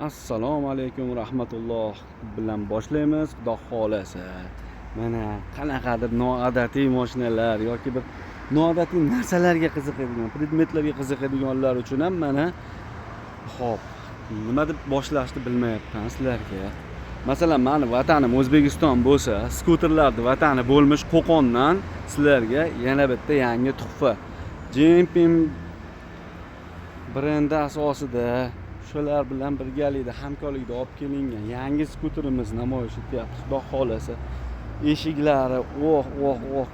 Assalomu alaykum rahmatulloh bilan boshlaymiz. Xudo xolasa. Mana qanaqadir noodatiy mashinalar yoki bir noodatiy narsalarga qiziqadigan, predmetlarga qiziqadiganlar uchun ham mana xo'p, nima deb boshlashni bilmayapman sizlarga. Masalan, meni vatanim O'zbekiston bo'lsa, skuterlarning vatani bo'lmish Qo'qondan sizlarga yana bitta yangi tuhfa. Jumping brendi asosida shular bilan birgalikda hamkorlikda olib kelingan yangi skuterimiz namoyish etyapti. Xudo xolasa. Eshiklari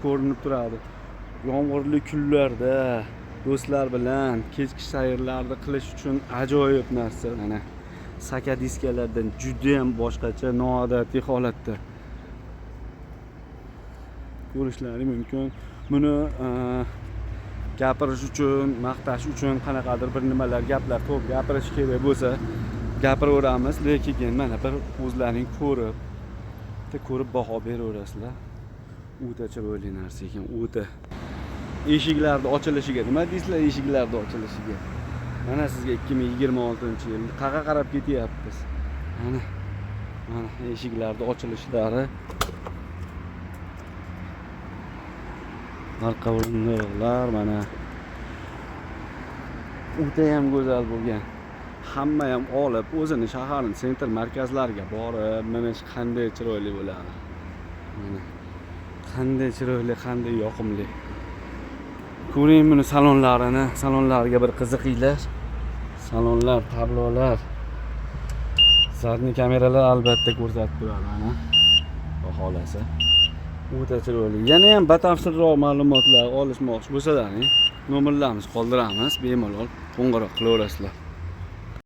ko'rinib turadi. Yomg'irli kunlarda do'stlar bilan kechki sayrlarni qilish uchun ajoyib narsa. Mana saka diskalardan juda ham boshqacha noodatiy holatda ko'rishlaring mumkin. Buni gapirish uchun, maqtash uchun qanaqadir bir nimalar, gaplar to'p gapirish kerak bo'lsa gapiraveramiz, lekin mana bir o'zlaring ko'rib baho beraverasizlar. O'ta chiroyli narsa ekan, o'ta. Eshiklarning ochilishiga nima deysizlar, eshiklarning ochilishiga? Mana sizga 2026-yil qayerga qarab ketyapmiz. Mana eshiklarning ochilishlari. Arqa o'rindiqlar mana o'ta ham go'zal bo'lgan. Hamma ham olib o'zini shaharning sentr markazlariga borib, mana shu qanday chiroyli bo'ladi. Mana qanday chiroyli, qanday yoqimli. Ko'ring buni salonlariga bir qiziqinglar. Salonlar, tablolar, zadniy kameralar albatta ko'rsatib turadi mana. Xohlasa. O'ta chiroyli. Yana ham batafsilroq ma'lumotlar olishmoqchi bo'lsalaring, nomerlarimizni qoldiramiz, bemalol qo'ng'iroq qilaverasizlar.